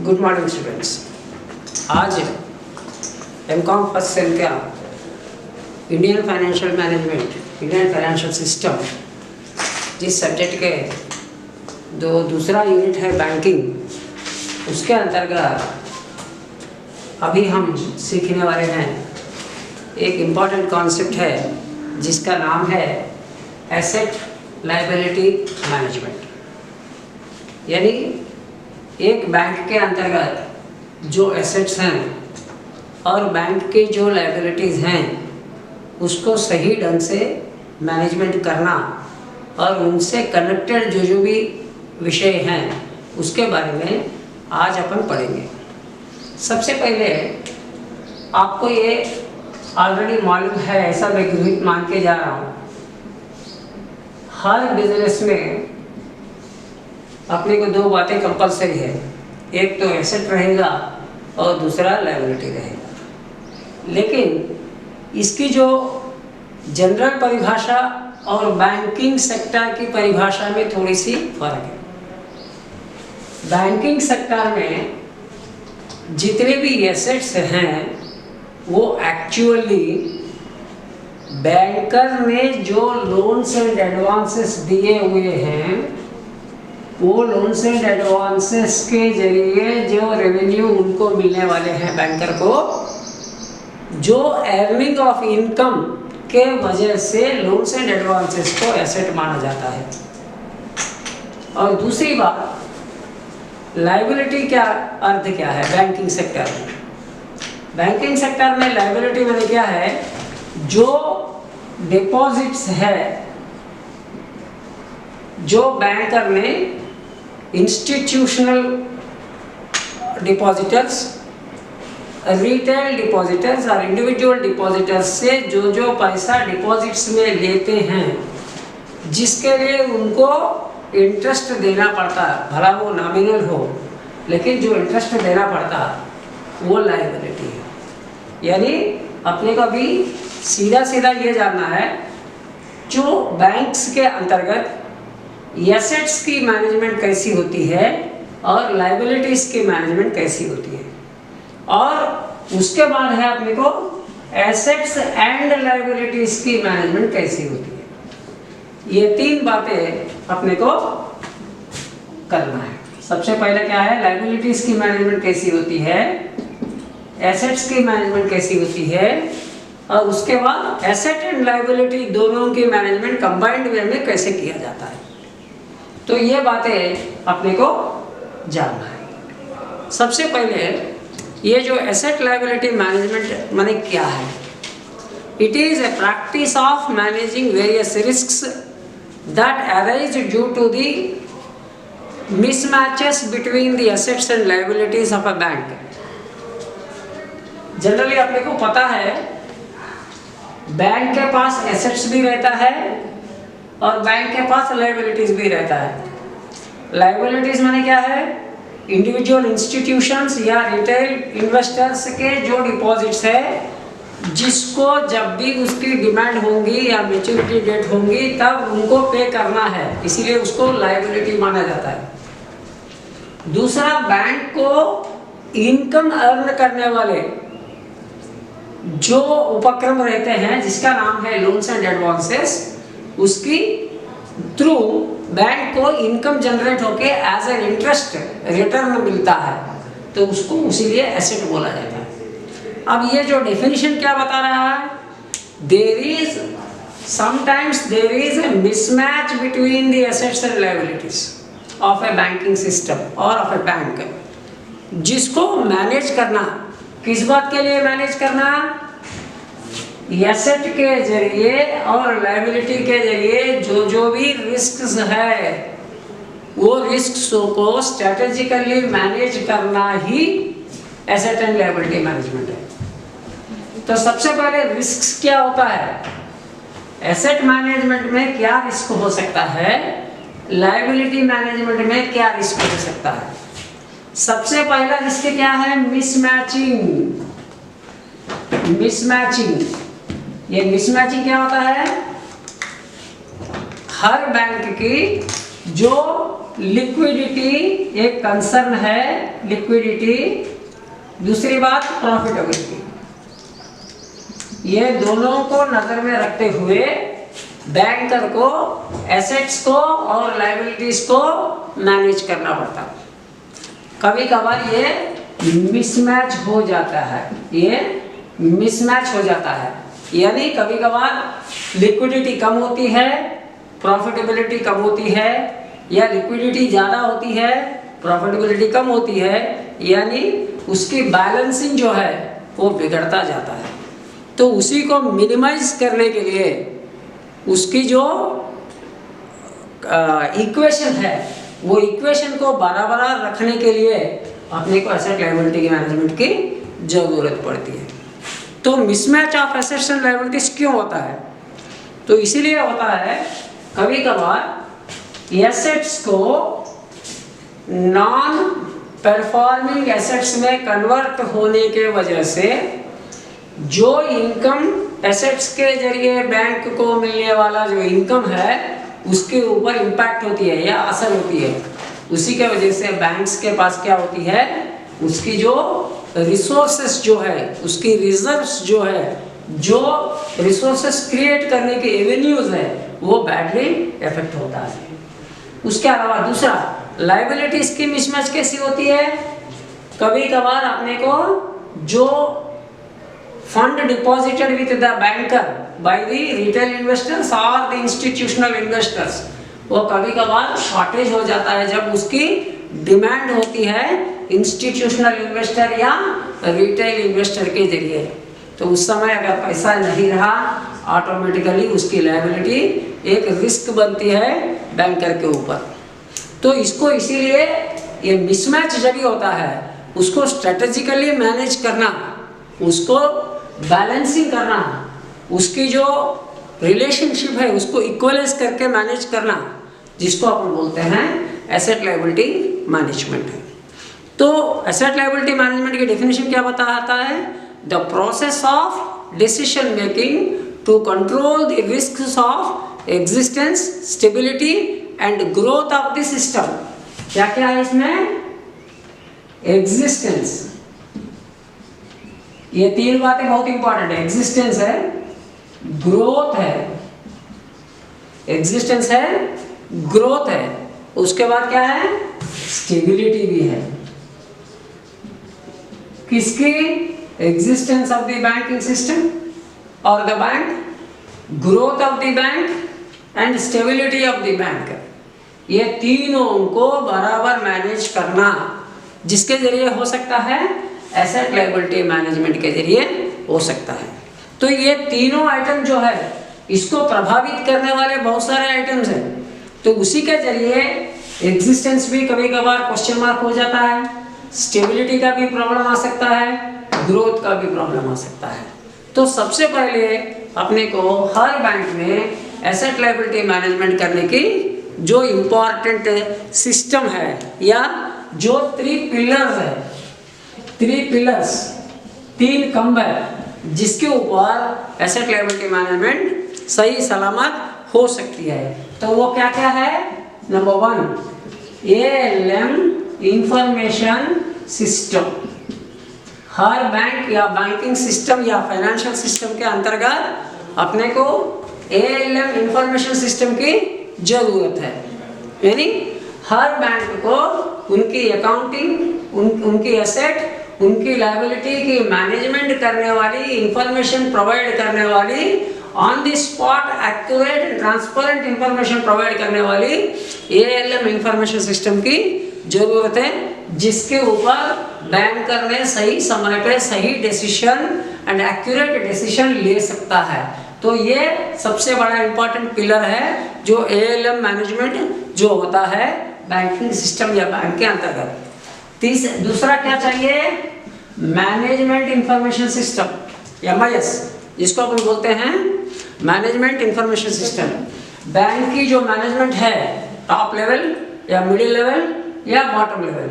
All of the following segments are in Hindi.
Good morning students. आज एमकॉम फर्स्ट सेम का Indian financial management, Indian financial system, जिस सब्जेक्ट के दूसरा यूनिट है बैंकिंग, उसके अंतर्गत अभी हम सीखने वाले हैं एक इम्पॉर्टेंट कॉन्सेप्ट है जिसका नाम है एसेट लायबिलिटी मैनेजमेंट। यानी एक बैंक के अंतर्गत जो एसेट्स हैं और बैंक के जो लायबिलिटीज़ हैं उसको सही ढंग से मैनेजमेंट करना और उनसे कनेक्टेड जो भी विषय हैं उसके बारे में आज अपन पढ़ेंगे। सबसे पहले आपको ये ऑलरेडी मालूम है, ऐसा मैं गृहित मान के जा रहा हूँ, हर बिजनेस में अपने को दो बातें कंपलसरी है, एक तो एसेट रहेगा और दूसरा लायबिलिटी रहेगा। लेकिन इसकी जो जनरल परिभाषा और बैंकिंग सेक्टर की परिभाषा में थोड़ी सी फर्क है। बैंकिंग सेक्टर में जितने भी एसेट्स हैं वो एक्चुअली बैंकर ने जो लोन्स एंड एडवांसेस दिए हुए हैं वो लोन्स एंड एडवांसेस के जरिए जो रेवेन्यू उनको मिलने वाले हैं बैंकर को, जो अर्निंग ऑफ इनकम के वजह से लोन्स एंड एडवांसेस को एसेट माना जाता है। और दूसरी बात, लायबिलिटी क्या अर्थ क्या है बैंकिंग सेक्टर में? बैंकिंग सेक्टर में लायबिलिटी मैंने क्या है, जो डिपॉजिट्स है जो बैंकर ने इंस्टीट्यूशनल डिपॉजिटर्स, रिटेल डिपॉजिटर्स और इंडिविजुअल डिपॉजिटर्स से जो पैसा डिपॉजिट्स में लेते हैं, जिसके लिए उनको इंटरेस्ट देना पड़ता है, भला वो नॉमिनल हो लेकिन जो इंटरेस्ट देना पड़ता है वो लायबिलिटी है। यानी अपने को भी सीधा सीधा ये जानना है, जो बैंक्स के अंतर्गत एसेट्स की मैनेजमेंट कैसी होती है और लायबिलिटीज की मैनेजमेंट कैसी होती है, और उसके बाद है अपने को एसेट्स एंड लायबिलिटीज की मैनेजमेंट कैसी होती है। ये तीन बातें अपने को करना है। सबसे पहले क्या है, लायबिलिटीज की मैनेजमेंट कैसी होती है, एसेट्स की मैनेजमेंट कैसी होती है, और उसके बाद एसेट एंड लायबिलिटी दोनों की मैनेजमेंट कंबाइंड वे में कैसे किया जाता है। तो ये बातें अपने को जानना है। सबसे पहले ये जो एसेट लायबिलिटी मैनेजमेंट माने क्या है? It is a practice of managing various risks that arise due to the mismatches between the assets and liabilities of a bank. Generally अपने को पता है बैंक के पास एसेट्स भी रहता है और बैंक के पास लायबिलिटीज भी रहता है। लायबिलिटीज माने क्या है, इंडिविजुअल इंस्टीट्यूशंस या रिटेल इन्वेस्टर्स के जो डिपॉजिट्स है, जिसको जब भी उसकी डिमांड होंगी या मैच्योरिटी डेट होंगी तब उनको पे करना है, इसीलिए उसको लायबिलिटी माना जाता है। दूसरा, बैंक को इनकम अर्न करने वाले जो उपक्रम रहते हैं जिसका नाम है लोन्स एंड एडवांसेस, उसकी थ्रू बैंक को इनकम जनरेट होके एज एन इंटरेस्ट रिटर्न मिलता है, तो उसको इसीलिए एसेट बोला जाता है। अब ये जो डेफिनेशन क्या बता रहा है, sometimes there is a mismatch between the assets and liabilities of a banking system or of a bank, जिसको मैनेज करना, किस बात के लिए मैनेज करना, एसेट के जरिए और लायबिलिटी के जरिए जो भी रिस्क्स है वो रिस्क्स को स्ट्रेटेजिकली मैनेज करना ही एसेट एंड लायबिलिटी मैनेजमेंट है। तो सबसे पहले रिस्क्स क्या होता है, एसेट मैनेजमेंट में क्या रिस्क हो सकता है, लायबिलिटी मैनेजमेंट में क्या रिस्क हो सकता है। सबसे पहला रिस्क क्या है, मिसमैचिंग। ये मिसमैचिंग क्या होता है, हर बैंक की जो लिक्विडिटी एक कंसर्न है लिक्विडिटी, दूसरी बात प्रॉफिटेबिलिटी। ये दोनों को नजर में रखते हुए बैंकर को एसेट्स को और लायबिलिटीज को मैनेज करना पड़ता है। कभी कभार ये मिसमैच हो जाता है, ये मिसमैच हो जाता है, यानी कभी कभार लिक्विडिटी कम होती है, प्रॉफिटेबिलिटी कम होती है, या लिक्विडिटी ज़्यादा होती है, प्रॉफिटेबिलिटी कम होती है, यानी उसकी बैलेंसिंग जो है वो बिगड़ता जाता है। तो उसी को मिनिमाइज करने के लिए उसकी जो इक्वेशन है वो इक्वेशन को बराबर रखने के लिए अपने को एसेट लायबिलिटी की मैनेजमेंट की ज़रूरत पड़ती है। तो mismatch of assets and liabilities क्यों होता है? तो इसीलिए होता है कभी कभार एसेट्स को नॉन परफॉर्मिंग एसेट्स में कन्वर्ट होने के वजह से जो इनकम एसेट्स के जरिए बैंक को मिलने वाला जो इनकम है उसके ऊपर इम्पैक्ट होती है या असर होती है। उसी के वजह से बैंक्स के पास क्या होती है, उसकी जो रिसोर्सेस जो है, उसकी रिजर्व्स जो है, जो रिसोर्सेस क्रिएट करने के एवेन्यूज है वो बैडली इफेक्ट होता है। उसके अलावा दूसरा लायबिलिटीज की मिसमैच कैसी होती है? कभी कभार अपने को जो fund deposited with the banker by the retail investors और द इंस्टीट्यूशनल इन्वेस्टर्स, वो कभी कभार शॉर्टेज हो जाता है जब उसकी डिमांड होती है इंस्टीट्यूशनल इन्वेस्टर या रिटेल इन्वेस्टर के जरिए। तो उस समय अगर पैसा नहीं रहा ऑटोमेटिकली उसकी लायबिलिटी एक रिस्क बनती है बैंकर के ऊपर। तो इसको इसीलिए ये मिसमैच जब भी होता है उसको स्ट्रेटेजिकली मैनेज करना, उसको बैलेंसिंग करना, उसकी जो रिलेशनशिप है उसको इक्वलाइज करके मैनेज करना, जिसको अपन बोलते हैं एसेट लायबिलिटी मैनेजमेंट है। तो एसेट लायबिलिटी मैनेजमेंट की डेफिनेशन क्या बताता है? The process of decision making to control the risks of existence, stability and growth of the system. क्या क्या है इसमें? एग्जिस्टेंस, ये तीन बातें बहुत इंपॉर्टेंट है। एग्जिस्टेंस है, ग्रोथ है, एग्जिस्टेंस है, ग्रोथ है, उसके बाद क्या है? स्टेबिलिटी भी है। किसकी? Existence of the banking system और the bank, growth of the bank and stability of the bank. ये तीनों को बराबर मैनेज करना, जिसके जरिए हो सकता है एसेट लायबिलिटी मैनेजमेंट के जरिए हो सकता है। तो ये तीनों आइटम जो है इसको प्रभावित करने वाले बहुत सारे आइटम्स हैं। तो उसी के जरिए एग्जिस्टेंस भी कभी कभार क्वेश्चन मार्क हो जाता है, स्टेबिलिटी का भी प्रॉब्लम आ सकता है, ग्रोथ का भी प्रॉब्लम आ सकता है। तो सबसे पहले अपने को हर बैंक में एसेट लायबिलिटी मैनेजमेंट करने की जो इम्पॉर्टेंट सिस्टम है या जो 3 पिलर्स है, 3 पिलर्स, 3 खंभ है जिसके ऊपर एसेट लायबिलिटी मैनेजमेंट सही सलामत हो सकती है। तो वो क्या क्या है? Number 1 ALM information system. हर बैंक या बैंकिंग सिस्टम या फाइनेंशियल सिस्टम के अंतर्गत अपने को ALM इंफॉर्मेशन सिस्टम की जरूरत है। यानी हर बैंक को उनकी अकाउंटिंग, उनकी एसेट, उनकी लायबिलिटी की मैनेजमेंट करने वाली, इंफॉर्मेशन प्रोवाइड करने वाली, on the spot accurate transparent information provide करने वाली ALM इंफॉर्मेशन सिस्टम की जरूरत है, जिसके ऊपर बैंकर ने सही समय पे सही डिसीजन एंड एक्यूरेट डिसीजन ले सकता है। तो ये सबसे बड़ा इंपॉर्टेंट पिलर है जो ALM मैनेजमेंट जो होता है बैंकिंग सिस्टम या बैंक के अंतर्गत। दूसरा क्या चाहिए? मैनेजमेंट इंफॉर्मेशन सिस्टम, MIS, जिसको अपन बोलते हैं मैनेजमेंट इंफॉर्मेशन सिस्टम। बैंक की जो मैनेजमेंट है, टॉप लेवल या मिडिल लेवल या बॉटम लेवल,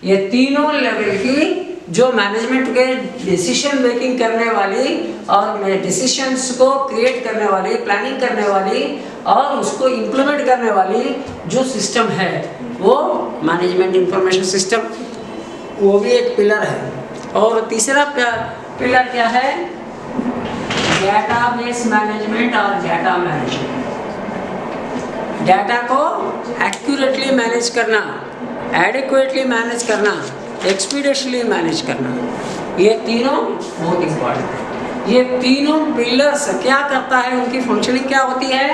ये तीनों लेवल की जो मैनेजमेंट के डिसीजन मेकिंग करने वाली और डिसीजंस को क्रिएट करने वाली, प्लानिंग करने वाली और उसको इम्प्लीमेंट करने वाली जो सिस्टम है, वो मैनेजमेंट इंफॉर्मेशन सिस्टम, वो भी एक पिलर है। और तीसरा पिलर क्या है? डेटाबेस मैनेजमेंट और डाटा मैनेजमेंट। डाटा को एक्यूरेटली मैनेज करना, एडिक्वेटली मैनेज करना, एक्सपीडियसली मैनेज करना, ये तीनों बहुत इम्पोर्टेंट है। ये तीनों पिलर्स क्या करता है, उनकी फंक्शनिंग क्या होती है,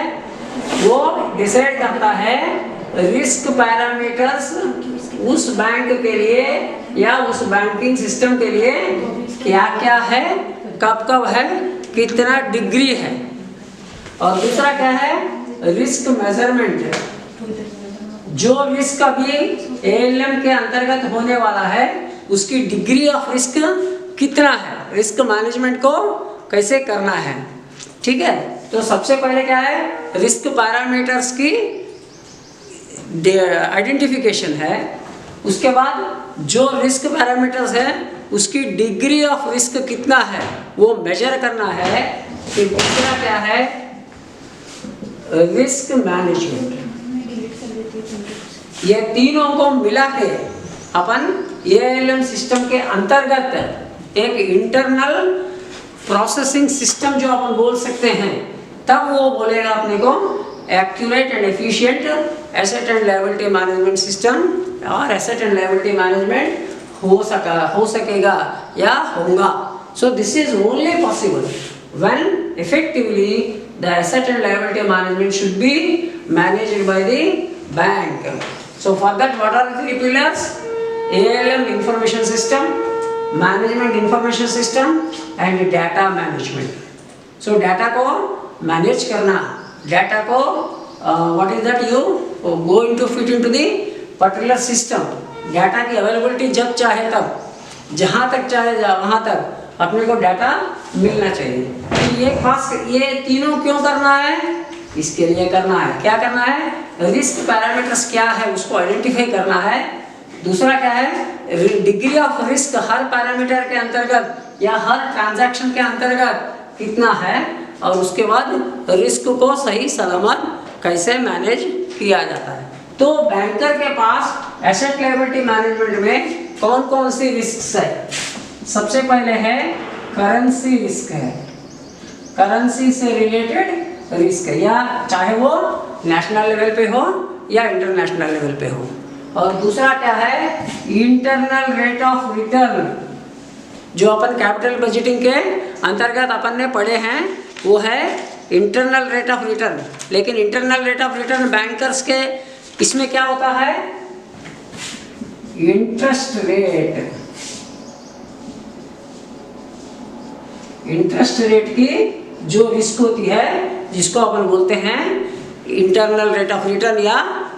वो डिसाइड करता है रिस्क पैरामीटर्स उस बैंक के लिए या उस बैंकिंग सिस्टम के लिए क्या क्या है, कब कब है, कितना डिग्री है। और दूसरा क्या है? Risk measurement. जो रिस्क अभी एएलएम के अंतर्गत होने वाला है उसकी डिग्री ऑफ रिस्क कितना है, रिस्क मैनेजमेंट को कैसे करना है। ठीक है, तो सबसे पहले क्या है, रिस्क पैरामीटर्स की आइडेंटिफिकेशन है। उसके बाद जो रिस्क पैरामीटर्स है उसकी डिग्री ऑफ रिस्क कितना है वो मेजर करना है। फिर दूसरा क्या है, रिस्क मैनेजमेंट। ये तीनों को मिला के अपन एएलएम सिस्टम के अंतर्गत एक इंटरनल प्रोसेसिंग सिस्टम जो अपन बोल सकते हैं, तब वो बोलेगा अपने को accurate and efficient asset and liability management system, और एसेट एंड लायबिलिटी मैनेजमेंट हो सकेगा या होगा। So this is only possible when effectively the asset and liability management should be managed by the bank. So for that what are the three pillars? ALM information system, management information system and data management. So data को मैनेज करना, डाटा को what is that, you go into fit into the particular system. Data की अवेलेबिलिटी जब चाहे तब, जहाँ तक चाहे वहाँ तक अपने को डाटा मिलना चाहिए। तो ये तीनों क्यों करना है? इसके लिए करना है। क्या करना है? रिस्क पैरामीटर्स क्या है उसको आइडेंटिफाई करना है। दूसरा क्या है, degree of risk her parameter के अंतर्गत या हर ट्रांजैक्शन के अंतर्गत कितना है, और उसके बाद रिस्क को सही सलामत कैसे मैनेज किया जाता है। तो बैंकर के पास एसेट लायबिलिटी मैनेजमेंट में कौन कौन सी रिस्क है? सबसे पहले है करेंसी रिस्क है, करेंसी से रिलेटेड रिस्क है, या चाहे वो नेशनल लेवल पे हो या इंटरनेशनल लेवल पे हो। और दूसरा क्या है, इंटरनल रेट ऑफ रिटर्न, जो अपन कैपिटल बजटिंग के अंतर्गत अपन ने पढ़े हैं वो है इंटरनल रेट ऑफ रिटर्न। लेकिन internal rate of return bankers के इसमें क्या होता है, इंटरेस्ट रेट, इंटरेस्ट रेट की जो रिस्क होती है जिसको अपन बोलते हैं इंटरनल रेट ऑफ रिटर्न या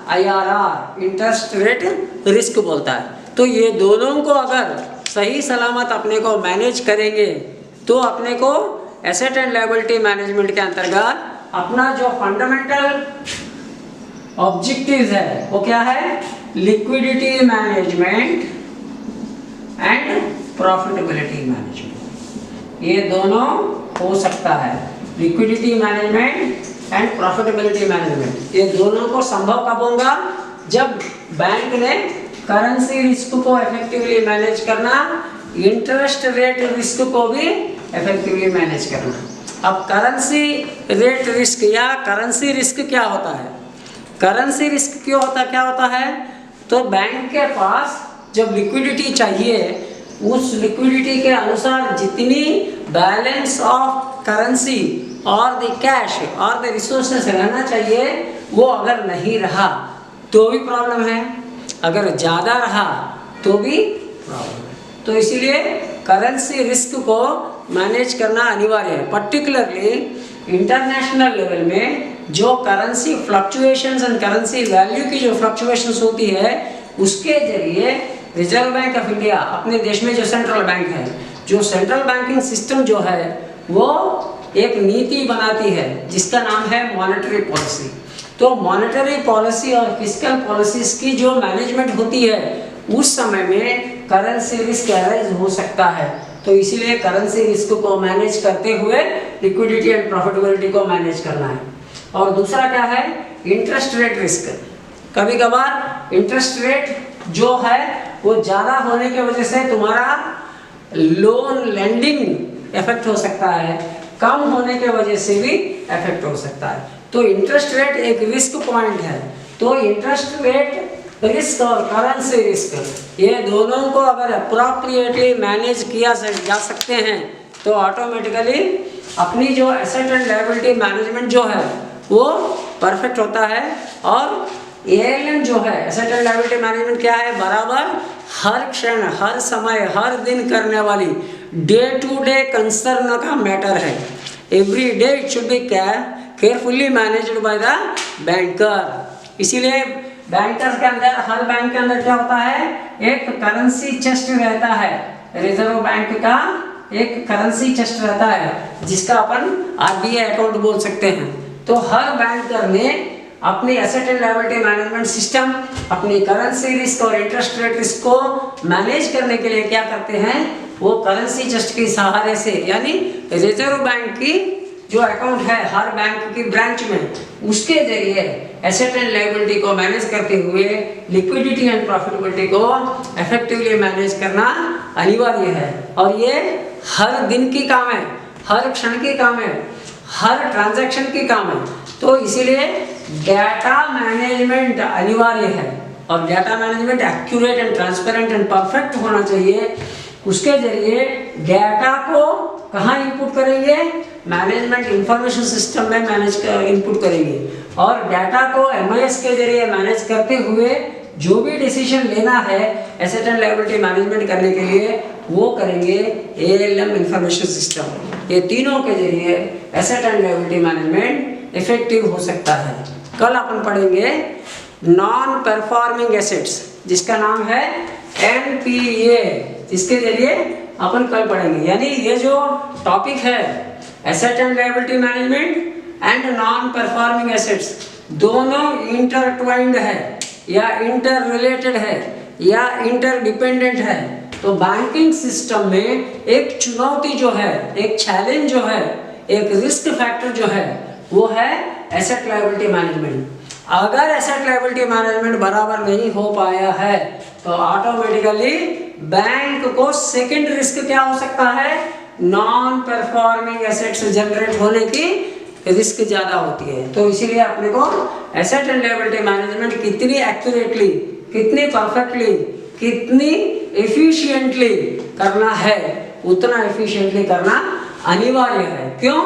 IRR, इंटरेस्ट रेट रिस्क बोलता है। तो ये दोनों को अगर सही सलामत अपने को मैनेज करेंगे तो अपने को एसेट एंड लायबिलिटी मैनेजमेंट के अंतर्गत अपना जो फंडामेंटल ऑब्जेक्टिव्स है वो क्या है, liquidity management and profitability management. ये दोनों हो सकता है, liquidity management and profitability management. ये दोनों को संभव कब होगा, जब बैंक ने करेंसी रिस्क को इफेक्टिवली मैनेज करना, इंटरेस्ट रेट रिस्क को भी इफेक्टिवली मैनेज करना। अब करेंसी रेट रिस्क या करेंसी रिस्क क्या होता है? करेंसी रिस्क क्या होता है, तो बैंक के पास जब लिक्विडिटी चाहिए उस लिक्विडिटी के अनुसार जितनी बैलेंस ऑफ करेंसी और द कैश और द रिसोर्सेस रहना चाहिए वो अगर नहीं रहा तो भी प्रॉब्लम है, अगर ज़्यादा रहा तो भी प्रॉब्लम है। तो इसीलिए करेंसी रिस्क को मैनेज करना अनिवार्य है। पर्टिकुलरली इंटरनेशनल लेवल में जो currency fluctuations and currency value की जो फ्लक्चुएशंस होती है उसके जरिए रिजर्व बैंक ऑफ इंडिया, अपने देश में जो सेंट्रल बैंक है, जो सेंट्रल बैंकिंग सिस्टम जो है वो एक नीति बनाती है जिसका नाम है मॉनेटरी पॉलिसी। तो मॉनेटरी पॉलिसी और फिस्कल पॉलिसीज की जो मैनेजमेंट होती है उस समय में करेंसी रिस्क अराइज हो सकता है। तो इसीलिए करेंसी रिस्क को मैनेज करते हुए लिक्विडिटी एंड प्रॉफिटेबिलिटी को मैनेज करना है। और दूसरा क्या है, इंटरेस्ट रेट रिस्क। कभी कभार इंटरेस्ट रेट जो है वो ज़्यादा होने की वजह से तुम्हारा लोन लेंडिंग इफेक्ट हो सकता है, कम होने के वजह से भी इफेक्ट हो सकता है। तो इंटरेस्ट रेट एक रिस्क पॉइंट है। तो इंटरेस्ट रेट रिस्क और करेंसी रिस्क ये दोनों को अगर अप्रोप्रिएटली मैनेज किया जा सकते हैं तो ऑटोमेटिकली अपनी जो एसेट एंड लायबिलिटी मैनेजमेंट जो है वो परफेक्ट होता है। और एएलएम जो है एसेट एंड लायबिलिटी मैनेजमेंट क्या है, बराबर हर क्षण, हर समय, हर दिन करने वाली डे टू डे कंसर्न का मैटर है। Every day it should be carefully managed by the banker. इसीलिए बैंकर्स के अंदर, हर बैंक के अंदर क्या होता है, एक करेंसी चेस्ट रहता है। रिजर्व बैंक का एक करेंसी चेस्ट रहता है जिसका अपन आरबीआई अकाउंट बोल सकते हैं। तो हर बैंकर ने अपनी asset and liability management system, अपनी करेंसी रिस्क और इंटरेस्ट रेट रिस्क को मैनेज करने के लिए क्या करते हैं, वो करेंसी चेस्ट के सहारे से, यानी रिजर्व बैंक की जो अकाउंट है हर बैंक की ब्रांच में, उसके जरिए एसेट एंड लायबिलिटी को मैनेज करते हुए लिक्विडिटी एंड प्रॉफिटेबिलिटी को इफेक्टिवली मैनेज करना अनिवार्य है। और ये हर दिन की काम है, हर क्षण की काम है, हर ट्रांजैक्शन की काम है। तो इसीलिए डाटा मैनेजमेंट अनिवार्य है और data management accurate and transparent and perfect होना चाहिए। उसके जरिए डाटा को कहाँ इनपुट करेंगे, मैनेजमेंट इंफॉर्मेशन सिस्टम में इनपुट करेंगे और डाटा को एमआईएस के जरिए मैनेज करते हुए जो भी डिसीजन लेना है एसेट एंड लायबिलिटी मैनेजमेंट करने के लिए वो करेंगे एएलएम इंफॉर्मेशन सिस्टम। ये तीनों के जरिए asset and liability management effective हो सकता है। कल अपन पढ़ेंगे नॉन परफॉर्मिंग एसेट्स जिसका नाम है एनपीए, जिसके जरिए अपन कल पढ़ेंगे। यानी ये जो टॉपिक है asset and liability management and non performing assets दोनों इंटरट्वाइंड है या इंटर रिलेटेड है या इंटरडिपेंडेंट है। तो बैंकिंग सिस्टम में एक चुनौती जो है, एक चैलेंज जो है, एक रिस्क फैक्टर जो है वो है एसेट लायबिलिटी मैनेजमेंट। अगर एसेट लायबिलिटी मैनेजमेंट बराबर नहीं हो पाया है तो ऑटोमेटिकली बैंक को सेकंड रिस्क क्या हो सकता है, नॉन परफॉर्मिंग एसेट्स जनरेट होने की रिस्क ज्यादा होती है। तो इसीलिए अपने को एसेट एंड लायबिलिटी मैनेजमेंट कितनी एक्यूरेटली, कितनी परफेक्टली, कितनी एफिशिएंटली करना है उतना एफिशिएंटली करना अनिवार्य है। क्यों,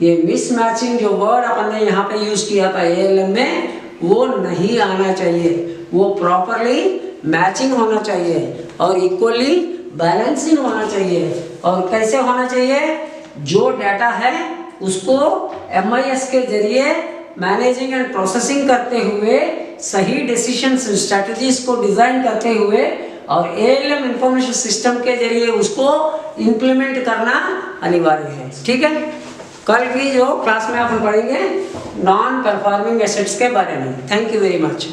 ये मिसमैचिंग जो वर्ड अपन ने यहाँ पे यूज किया था एएलएम में वो नहीं आना चाहिए, वो प्रॉपरली मैचिंग होना चाहिए और इक्वली बैलेंसिंग होना चाहिए। और कैसे होना चाहिए, जो डाटा है उसको एमआईएस के जरिए मैनेजिंग एंड प्रोसेसिंग करते हुए सही डिसीजंस स्ट्रेटजीज को डिजाइन करते हुए और एएलएम इंफॉर्मेशन सिस्टम के जरिए उसको इंप्लीमेंट करना अनिवार्य है। ठीक है, कल की जो क्लास में अपन पढ़ेंगे नॉन परफॉर्मिंग एसेट्स के बारे में। Thank you very much.